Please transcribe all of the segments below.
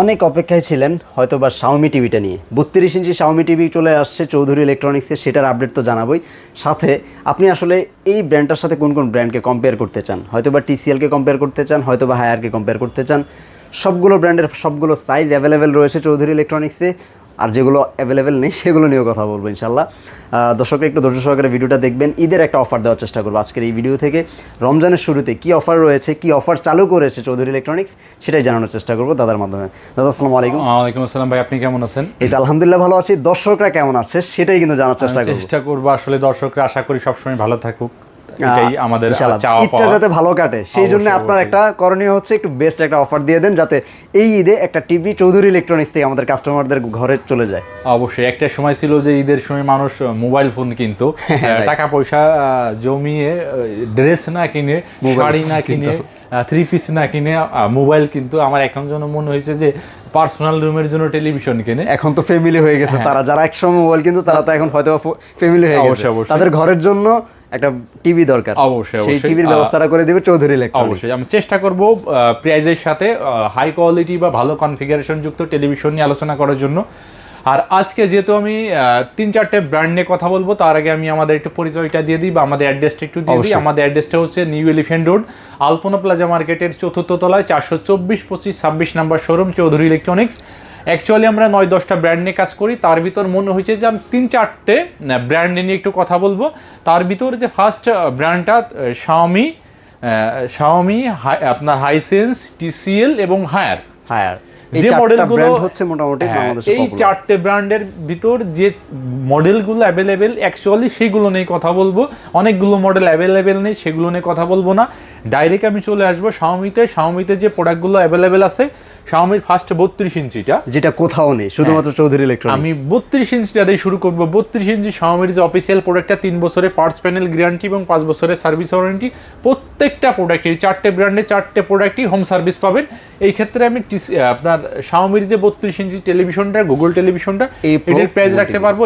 অনেক অপেক্ষায় ছিলেন হয়তো বা Xiaomi টিভিটা নিয়ে 32 ইঞ্চি Xiaomi টিভি চলে আসছে চৌধুরী ইলেকট্রনিক্সে, সেটার আপডেট তো জানাবই। সাথে আপনি আসলে এই ব্র্যান্ডটার সাথে কোন কোন ব্র্যান্ডকে কম্পেয়ার করতে চান, হয়তো বা TCL-কে কম্পেয়ার করতে চান, হয়তো বা হায়ারকে কম্পেয়ার করতে চান। সবগুলো ব্র্যান্ডের সবগুলো সাইজ অ্যাভেলেবেল রয়েছে চৌধুরী ইলেকট্রনিক্সে, আর যেগুলো অ্যাভেলেবেল নেই সেগুলো নিয়েও কথা বলবো ইনশাল্লাহ। দর্শক একটু ধৈর্য সহকারে ভিডিওটা দেখবেন। ঈদের একটা অফার দেওয়ার চেষ্টা করবো আজকের এই ভিডিও থেকে। রমজানের শুরুতে কী অফার রয়েছে, কী অফার চালু করেছে চৌধুরী ইলেকট্রনিক্স, সেটাই জানানোর চেষ্টা করবো দাদার মাধ্যমে। দাদা আসসালামু আলাইকুম। ওয়ালাইকুম আসসালাম ভাই, আপনি কেমন আছেন? এই তো আলহামদুলিল্লাহ ভালো আছি। দর্শকরা কেমন আছে সেটাই কিন্তু জানার চেষ্টা করবো। আসলে দর্শকরা আশা করি সবসময় ভালো থাকুক, এটাই আমাদের চাওয়া ঈদটা যাতে ভালো কাটে সেই জন্য আপনার একটা করণীয় হচ্ছে একটু বেস্ট একটা অফার দিয়ে দেন, যাতে এই ঈদে একটা টিভি চৌধুরী ইলেকট্রনিক্স থেকে আমাদের কাস্টমারদের ঘরে চলে যায়। অবশ্যই একটা সময় ছিল যে ঈদের সময় মানুষ মোবাইল ফোন কিনতো, টাকা পয়সা জমিয়ে ড্রেস না কিনে, শাড়ি না কিনে, থ্রি পিস না কিনে মোবাইল কিন্তু আমার এখন যেন মনে হয়েছে যে পার্সোনাল রুমের জন্য টেলিভিশন কিনে। এখন তো ফ্যামিলি হয়ে গেছে তারা, যারা একসময় মোবাইল কিন্তু তারা তো এখন হয়তো ফ্যামিলি হয়ে গেছে, তাদের ঘরের জন্য একটা টিভি দরকার। অবশ্যই সেই টিভির ব্যবস্থাটা করে দিবে চৌধুরী ইলেকট্রনিক্স। অবশ্যই আমি চেষ্টা করব প্রাইজের সাথে হাই কোয়ালিটি বা ভালো কনফিগারেশন যুক্ত টেলিভিশন নিয়ে আলোচনা করার জন্য। আর আজকে যেহেতু আমি 3-4টে ব্র্যান্ড নিয়ে কথা বলবো, তার আগে আমি আমাদের একটু পরিচয়টা দিয়ে দিই বা আমাদের অ্যাড্রেসটা একটু দিয়ে দিই। আমাদের অ্যাড্রেসটা হচ্ছে নিউ এলিফ্যান্ট রোড, আলপনা প্লাজা মার্কেটের 4th তলায় 424-25-26 number showroom Chowdhury electronics. Actually আমরা 9-10টা ব্র্যান্ড নিয়ে কাজ করি, তার ভিতর মনে হয়েছে যে আমি 3-4টে ব্র্যান্ড নিয়ে একটু কথা বলবো। তার ভিতর যে ফার্স্ট ব্র্যান্ডটা শাওমি, আপনার হাইসেন্স, TCL এবং হায়ার। যে মডেলগুলো হচ্ছে মোটামুটি বাংলাদেশে এই 4টে ব্র্যান্ডের ভিতর যে মডেলগুলো অ্যাভেলেবেল অ্যাকচুয়ালি সেইগুলো নিয়ে কথা বলবো। অনেকগুলো মডেল অ্যাভেলেবেল নেই, সেগুলো নিয়ে কথা বলবো না। ডাইরেক্ট আমি চলে আসবো শাওমিতে যে প্রোডাক্টগুলো অ্যাভেলেবেল আছে। শাওমির ফার্স্ট 32 ইঞ্চিটা, যেটা কোথাও নেই, শুধুমাত্র চৌধুরী ইলেকট্রনিক্স। আমি 32 ইঞ্চিটা দিয়ে শুরু করবো। 32 ইঞ্চি শাওমির যে অফিসিয়াল প্রোডাক্টটা, 3 বছরের পার্টস প্যানেল গ্যারান্টি এবং 5 বছরের সার্ভিস ওয়ারেন্টি। প্রত্যেকটা প্রোডাক্টের 4টে ব্র্যান্ডে 4টে প্রোডাক্টই হোম সার্ভিস পাবেন। এই ক্ষেত্রে আমি আপনার শাওমির যে 32 ইঞ্চি টেলিভিশনটা, গুগল টেলিভিশনটা, এটার প্রাইস রাখতে পারবো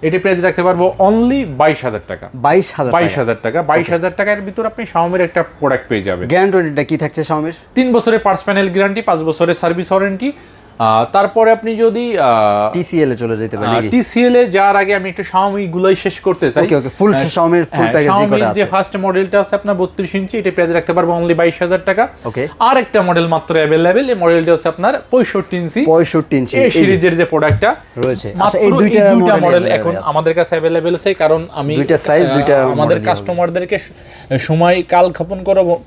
এটার প্রাইস রাখতে পারবো অনলি 22,000 টাকা। 22,000 টাকা। 22,000 টাকার ভিতর আপনি শাওমির একটা প্রোডাক্ট পেয়ে যাবেন। গ্যারান্টিটা কি থাকছে শাওমির? 3 বছরের পার্টস প্যানেল গ্যারান্টি, 5 বছরের সার্ভিস ওয়ারেন্টি। তারপরে আপনি যদি TCL এ চলে যেতে পারেন। TCL এ যাওয়ার আগে আমি একটু শাওমি গুলোই শেষ করতে চাই। ওকে ফুল শাওমির ফুল প্যাকেজ করা আছে। যে ফার্স্ট মডেলটা আছে আপনার 32 ইঞ্চি, এটা প্রাইস রাখতে পারবো অনলি 22,000 টাকা। ওকে, আর একটা মডেল মাত্র अवेलेबल, এই মডেলটা হচ্ছে আপনার 65 ইঞ্চি। এই সিরিজের যে প্রোডাক্টটা রয়েছে, আচ্ছা এই দুইটা মডেল এখন আমাদের কাছে अवेलेबल আছে, কারণ আমি দুইটা সাইজ দুইটা আমাদের কাস্টমারদেরকে সময় কাল ক্ষেপণ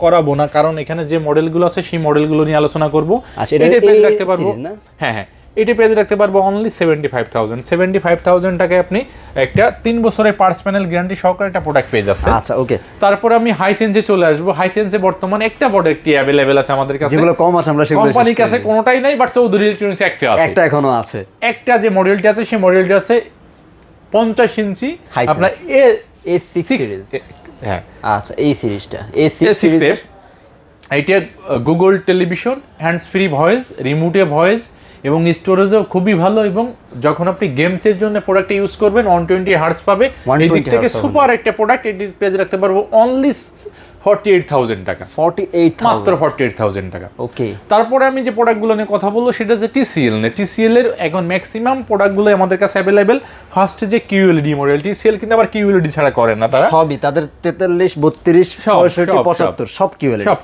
করাবো না, কারণ এখানে যে মডেলগুলো আছে সেই মডেলগুলো নিয়ে আলোচনা করব। আচ্ছা এটা প্রাইস রাখতে পারবো, হ্যাঁ এটা প্রাইস রাখতে পারবো অনলি 75,000 টাকায় আপনি একটা 3 বছরের পার্টস প্যানেল গ্যারান্টি সহকারে একটা প্রোডাক্ট পেয়ে যাচ্ছেন। আচ্ছা ওকে, তারপর আমি হাইসেন্সে চলে আসবো। হাইসেন্সে বর্তমানে একটা প্রোডাক্টই अवेलेबल আছে আমাদের কাছে, যেগুলো কম আছে আমরা সেগুলো কোম্পানির কাছে কোনোটাই নাই, বাট চৌধুরী ইলেকট্রনিক্স একটা আছে, একটা এখনো আছে। একটা যে মডেলটা আছে সেই মডেলটা আছে 50 ইঞ্চি আপনার A6 সিরিজ। হ্যাঁ আচ্ছা এই সিরিজটা A6 সিরিজের এটা Google television, hands free voice, রিমোটে ভয়েস এবং স্টোরেজও খুবই ভালো। এবং যখন আপনি গেমসের জন্য প্রোডাক্ট ইউজ করবেন 120 হার্টজ পাবে। এই দিক থেকে সুপার একটা প্রোডাক্ট। এটির প্রাইস রাখতে পারবো অনলি 48,000 টাকা। 48,000 মাত্র 48,000 টাকা। ওকে, তারপরে আমি যে প্রোডাক্টগুলো নিয়ে কথা বলবো সেটা হচ্ছে TCL নিয়ে। TCL এর এখন ম্যাক্সিমাম প্রোডাক্টগুলো আমাদের কাছে অ্যাভেলেবেল। ফার্স্ট যে QLED মডেল, TCL কিন্তু আবার QLED ছাড়া করে না, তারা সবই তাদের 43, 32, 65, 75 সব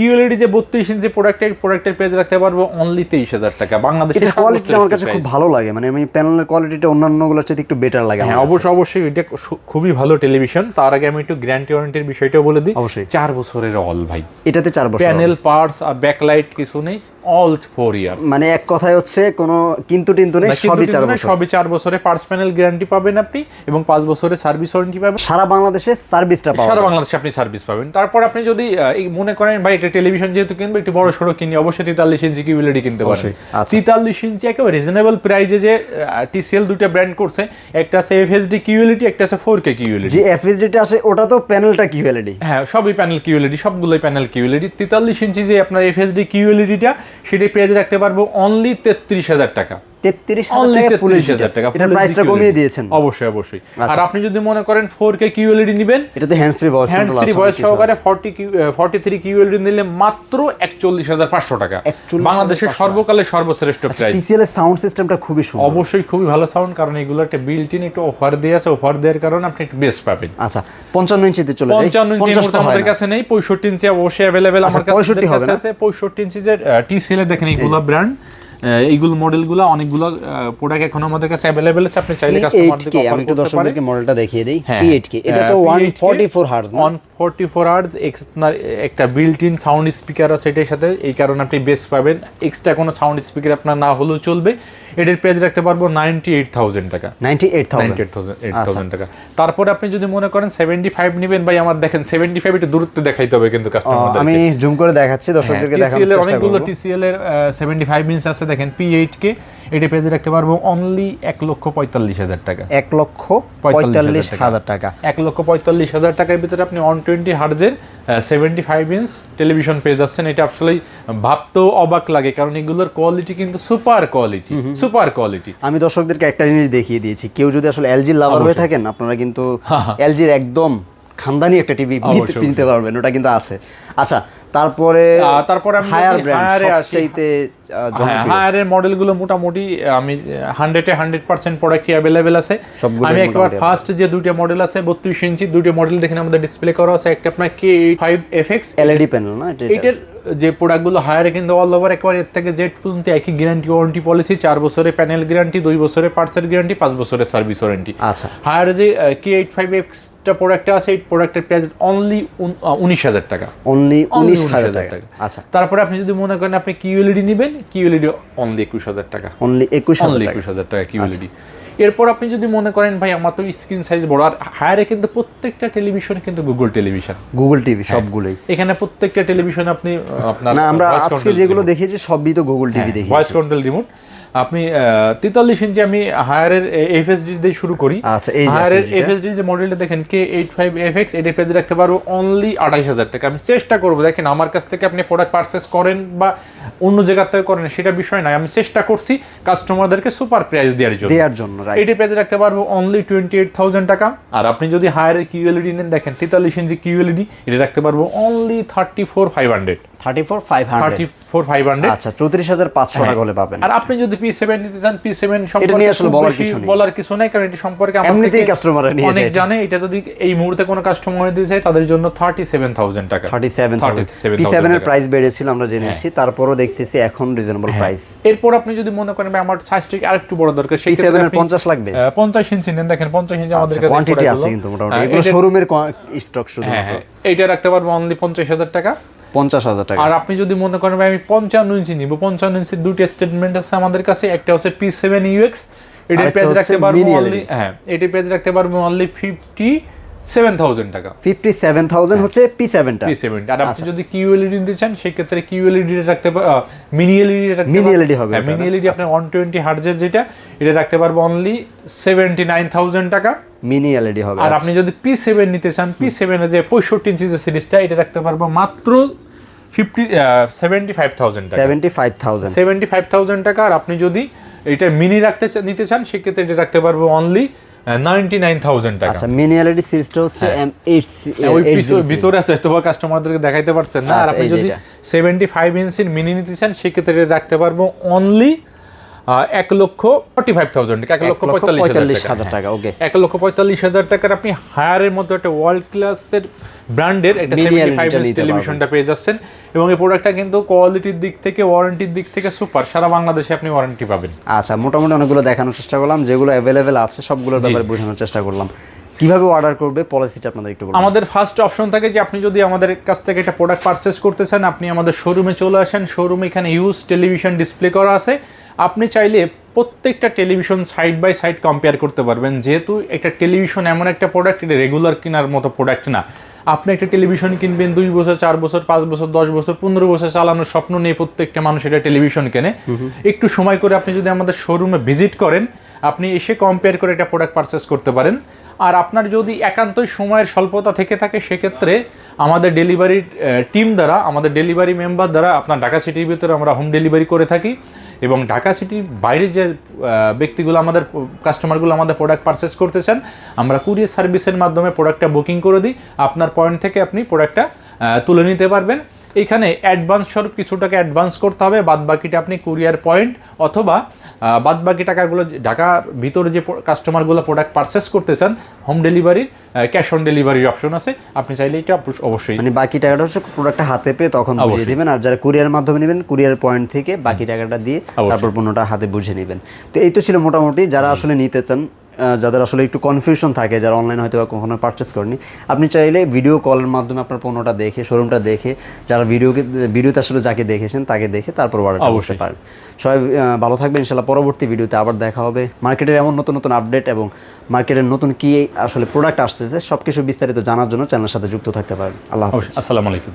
QLED যে 32 ইঞ্চি প্রোডাক্টের প্রাইস রাখতে পারবো অনলি 23,000 টাকা। বাংলাদেশের কোয়ালিটি আমার কাছে খুব ভালো লাগে, মানে আমি প্যানেলের কোয়ালিটিটা অন্যান্যগুলোর চেয়ে একটু বেটার লাগে। হ্যাঁ অবশ্যই এটা খুবই ভালো টেলিভিশন। তার আগে আমি একটু গ্যারান্টি ওয়ারেন্টির বিষয়টাও বলে দিই। 4 বছরের অল ভাই, এটাতে 4 বছর প্যানেল পার্টস আর ব্যাকলাইট কিছু নেই, অল 4 ইয়ার্স। মানে এক কথায় হচ্ছে কোনো কিন্তু নেই, সবই 4 বছর। সবই 4 বছরের পার্টস প্যানেল গ্যারান্টি পাবেন আপনি এবং 5 বছরের সার্ভিস ওয়ারেন্টি পাবেন। সারা বাংলাদেশে সার্ভিসটা পাবেন, সারা বাংলাদেশে আপনি সার্ভিস পাবেন। তারপর আপনি যদি মনে করেন ভাই এটা টেলিভিশন যেহেতু কিনবো একটু বড় সড়ো কিনি, অবশ্যই 43 ইঞ্চি QLED কিনতে পারবেন। 43 ইঞ্চি একেবারে রিজনেবল প্রাইসে যে TCL দুটো ব্র্যান্ড করছে, একটা আছে FHD QLED, একটা আছে 4K QLED। যে FHD-টা আছে ওটা তো প্যানেলটা QLED, হ্যাঁ সবই প্যানেল QLED, সবগুলোই প্যানেল QLED। 43 ইঞ্চি যে আপনার FHD QLED-টা, সেটাই প্রাইস রাখতে পারবো অনলি 33,000 টাকা। 33,000 টাকা ফুল এইচডি, এটা প্রাইসটা কমিয়ে দিয়েছেন। অবশ্যই অবশ্যই। আর আপনি যদি মনে করেন 4K QLED নেবেন, এটাতে হ্যান্ডস ফ্রি ভয়েস কন্ট্রোল আছে, ভয়েস সহকারে 43 QLED নিলে মাত্র 41,500 টাকা, বাংলাদেশের সর্বকালের সর্বশ্রেষ্ঠ প্রাইস। TCL এর সাউন্ড সিস্টেমটা খুবই সুন্দর, অবশ্যই খুবই ভালো সাউন্ড, কারণ এগুলো একটা বিল্ট ইন একটু অফার দেয়া আছে, অফার দেওয়ার কারণে আপনি একটু বেস্ট পাবেন। আচ্ছা 55 ইঞ্চিতে চলে যাই। 55 ইঞ্চি আমাদের কাছে নেই, 65 ইঞ্চি অবশ্যই अवेलेबल আমার কাছে আছে। 65 ইঞ্চি যে TCL এর দেখেন এইগুলো ব্র্যান্ড, এইগুলো মডেলগুলো অনেকগুলো প্রোডাক্ট এখন আমাদের কাছে अवेलेबल আছে, আপনি চাইলে কাস্টমারদেরকে আমি একটু দর্শকদেরকে মডেলটা দেখিয়ে দেই। P8K এটা তো 144 হার্জ, 144 হার্জ একটা বিল্ট ইন সাউন্ড স্পিকার আছে এটার সাথে, এই কারণে আপনি বেস পাবেন। এক্সট্রা কোনো সাউন্ড স্পিকার আপনার না হলেও চলবে। এটার প্রাইস রাখতে পারবো 98,000 টাকা, 98,000 টাকা। তারপরে আপনি যদি মনে করেন 75 নেবেন, ভাই আমার দেখেন 75 একটু দূরত্বে দেখাইতে হবে কিন্তু কাস্টমারদেরকে। আমি জুম করে দেখাচ্ছি দর্শকদেরকে, দেখানোর চেষ্টা করব। অনেকগুলো TCL এর 75 ইঞ্চ আছে, দেখেন P8K, এটা প্রাইস রাখতে পারবো অনলি 1,45,000 টাকা, 1,45,000 টাকা। 1,45,000 টাকার ভিতরে আপনি 120 হার্জের 75 ইঞ্চ টেলিভিশন পেয়ে যাচ্ছেন। এটা আসলে ভাবতেও অবাক লাগে, কারণ এগুলোর কোয়ালিটি কিন্তু সুপার কোয়ালিটি। আমি দর্শকদেরকে একটা জিনিস দেখিয়ে দিয়েছি, কেউ যদি আসলে LG লাভার হয়ে থাকেন, আপনারা কিন্তু LG-র একদম খানদানি একটা টিভি কিনতে পারবেন, ওটা কিন্তু আছে। আচ্ছা তারপরে আমি হায়ার ব্র্যান্ড সবচাইতে হায়ারের মডেলগুলো মোটামুটি আমি 100% প্রোডাক্টই अवेलेबल আছে। আমি একবার ফার্স্ট যে দুটো মডেল আছে 32 ইঞ্চি দুটো মডেল দেখেন আমাদের ডিসপ্লে করা আছে। একটা আপনার K85FX LED প্যানেল না, এটার যে প্রোডাক্টগুলো হায়ারে কিন্তু অল ওভার একবার এর থেকে জেড পর্যন্ত একই গ্যারান্টি ওয়ারেন্টি পলিসি, 4 বছরের প্যানেল গ্যারান্টি, 2 বছরের পার্টসের গ্যারান্টি, 5 বছরের সার্ভিস ওয়ারেন্টি। আচ্ছা হায়ারে যে K85X প্রোডাক্ট আছে, এই প্রোডাক্টের প্রাইস অনলি 19,000 টাকা, অনলি 19,000 টাকা। আচ্ছা তারপরে আপনি যদি মনে করেন আপনি QLED নেবেন, QLED অনলি 21,000 টাকা, অনলি 21,000 টাকা QLED। এরপর আপনি যদি মনে করেন ভাই আমার তো স্ক্রিন সাইজ বড়, আর হায়ারে কিন্তু প্রত্যেকটা টেলিভিশন কিন্তু গুগল টিভি সবগুলোই, এখানে প্রত্যেকটা টেলিভিশন আপনি আপনার না আমরা আজকে যেগুলো দেখিয়েছি সবই তো গুগল টিভি দেখি, ভয়েস কন্ট্রোল রিমোট। আপনি 43 ইঞ্চি আমি হায়ারের FSD দিয়ে শুরু করি। আচ্ছা এই হায়ারের FSD যে মডেলটা দেখেন K85FX, এটা প্রাইস রাখতে পারবো অনলি 28,000 টাকা। আমি চেষ্টা করব, দেখেন আমার কাছ থেকে আপনি প্রোডাক্ট পারচেজ করেন বা অন্য জায়গা থেকে করেন সেটা বিষয় নয়, আমি চেষ্টা করছি কাস্টমারদেরকে সুপার প্রাইস দেওয়ার জন্য। এটা প্রাইস রাখতে পারবো অনলি 28,000 টাকা। আর আপনি যদি হায়ারের QLED নেন, দেখেন 43 ইঞ্চি QLED, এটা রাখতে পারবো অনলি 34,500। আচ্ছা 34,500 টাকা হলে পাবেন। আর আপনি যদি P7 নিতে চান, P7 সম্পর্কে আসলে বলার কিছু নাই, কারণ এটা সম্পর্কে এমনিতেই কাস্টমাররা নিয়ে অনেক জানে। এটা যদি এই মুহূর্তে কোনো কাস্টমার নিতে চায় তাদের জন্য 37,000 টাকা। 37,000 P7 এর প্রাইস বেড়েছিল আমরা জেনেছি, তারপরও দেখতেছি এখন রিজনেবল প্রাইস। এরপর আপনি যদি মনে করেন আমার সাইজটা আরেকটু বড় দরকার, সেই P7 এর 50 লাগবে, 50 ইঞ্চি নেন, দেখেন 50 ইঞ্চি আমাদের কাছে কোয়ান্টিটি আছে কিন্তু মোটামুটি, এগুলো শোরুমের স্টক শুধু। এইটা রাখতে পারবো অনলি 50,000 টাকা। 50,000 টাকা। আর আপনি যদি মনে করেন আমি 55 ইঞ্চি নিব, 55 ইঞ্চির দুটো স্টেটমেন্ট আছে আমাদের কাছে, একটা হচ্ছে P7UX, এটার প্রাইস রাখতে পারবো অনলি এটার প্রাইস রাখতে পারবো অনলি 57,000 টাকা। 57,000 হচ্ছে P7 টা। আর আপনি যদি QLED নিতে চান, সেই ক্ষেত্রে QLED রাখতে মিনি LED হবে, মিনি LED আপনার 120 হার্জের যেটা, এটা রাখতে পারবো অনলি 79,000 টাকা, মিনি LED হবে। আর আপনি যদি P7 নিতে চান, P7 এর যে 65 ইঞ্চি যে সিরিজটা, এটা রাখতে পারবো মাত্র 75,000 টাকা, 75,000 টাকা। আর আপনি যদি এটা মিনি নিতে চান, সেক্ষেত্রে এটা রাখতে পারবো অনলি 99,000 টাকা। আচ্ছা মিনি LED সিরিজটা হচ্ছে M8 ওই ভিতরে আছে, তো কাস্টমারদেরকে দেখাইতে পারছেন না। আর আপনি যদি 75 ইঞ্চির মিনি নিতে চান, সেক্ষেত্রে এটা রাখতে পারবো অনলি 1,45,000 টাকা, 1,45,000 টাকা। ওকে 1,45,000 টাকার আপনি হায়ারের মতো একটা ওয়ার্ল্ড ক্লাসের ব্র্যান্ডের একটা 75 ইঞ্চ টেলিভিশনটা পেয়ে যাচ্ছেন। এবং এই প্রোডাক্টটা কিন্তু কোয়ালিটির দিক থেকে, ওয়ারেন্টির দিক থেকে সুপার, সারা বাংলাদেশে আপনি ওয়ারেন্টি পাবেন। আচ্ছা মোটামুটি অনেকগুলো দেখানোর চেষ্টা করলাম, যেগুলো অ্যাভেলেবেল আছে সবগুলোর ব্যাপারে বোঝানোর চেষ্টা করলাম। কিভাবে অর্ডার করবে পলিসিটা আপনাদের একটু বলুন। আমাদের ফার্স্ট অপশন থাকে যে আপনি যদি আমাদের কাছ থেকে একটা প্রোডাক্ট পারচেজ করতে চান, আপনি আমাদের শোরুমে চলে আসেন। শোরুমে এখানে ইউজ টেলিভিশন ডিসপ্লে করা আছে, আপনি চাইলে প্রত্যেকটা television side by side compare করতে পারবেন। যেহেতু একটা টেলিভিশন এমন একটা প্রোডাক্ট, এটা রেগুলার কেনার মতো প্রোডাক্ট না। আপনি একটা টেলিভিশন কিনবেন 2 বছর, 4 বছর, 5 বছর, 10 বছর, 15 বছর চালানোর স্বপ্ন নিয়ে প্রত্যেকটা মানুষ এটা টেলিভিশন কেনে। একটু সময় করে আপনি যদি আমাদের শোরুমে ভিজিট করেন, আপনি এসে কম্পেয়ার করে একটা প্রোডাক্ট পারচেস করতে পারেন। আর আপনার যদি একান্তই সময়ের স্বল্পতা থেকে থাকে, সেক্ষেত্রে আমাদের ডেলিভারি টিম দ্বারা, আমাদের ডেলিভারি মেম্বার দ্বারা আপনার ঢাকা সিটির ভিতরে আমরা হোম ডেলিভারি করে থাকি। এবং ঢাকা সিটির বাইরে যে ব্যক্তিগুলো আমাদের কাস্টমারগুলো আমাদের প্রোডাক্ট পারচেস করতে চান, আমরা কুরিয়ার সার্ভিসের মাধ্যমে প্রোডাক্টটা বুকিং করে দিই। আপনার পয়েন্ট থেকে আপনি প্রোডাক্টটা তুলে নিতে পারবেন। এইখানে অ্যাডভান্স স্বরূপ কিছু টাকা অ্যাডভান্স করতে হবে, বাদ বাকিটা আপনি কুরিয়ার পয়েন্ট অথবা বাদ বাকি টাকাগুলো ঢাকার ভিতরে যে কাস্টমারগুলো প্রোডাক্ট পারচেস করতে চান, হোম ডেলিভারির ক্যাশ অন ডেলিভারির অপশন আছে, আপনি চাইলে এটা অবশ্যই মানে বাকি টাকাটা হচ্ছে প্রোডাক্টটা হাতে পেয়ে তখন বুঝিয়ে দিবেন, আর যারা কুরিয়ার মাধ্যমে নেবেন কুরিয়ার পয়েন্ট থেকে বাকি টাকাটা দিয়ে তারপর পণ্যটা হাতে বুঝে নেবেন। তো এই তো ছিল মোটামুটি যারা আসলে নিতে চান, যাদের আসলে একটু কনফিউশন থাকে, যারা অনলাইন হয়তো বা কখনো পারচেস করেনি, আপনি চাইলে ভিডিও কলের মাধ্যমে আপনার পণ্যটা দেখে, শোরুমটা দেখে, যারা ভিডিওতে আসলে যাকে দেখেছেন তাকে দেখে তারপর অর্ডার করতে পারেন। সবাই ভালো থাকবেন, ইনশাআল্লাহ পরবর্তী ভিডিওতে আবার দেখা হবে। মার্কেটের এমন নতুন নতুন আপডেট এবং মার্কেটের নতুন কি আসলে প্রোডাক্ট আসতেছে সব কিছু বিস্তারিত জানার জন্য চ্যানেলের সাথে যুক্ত থাকতে পারেন। আল্লাহ হাফেজ। আসসালামু আলাইকুম।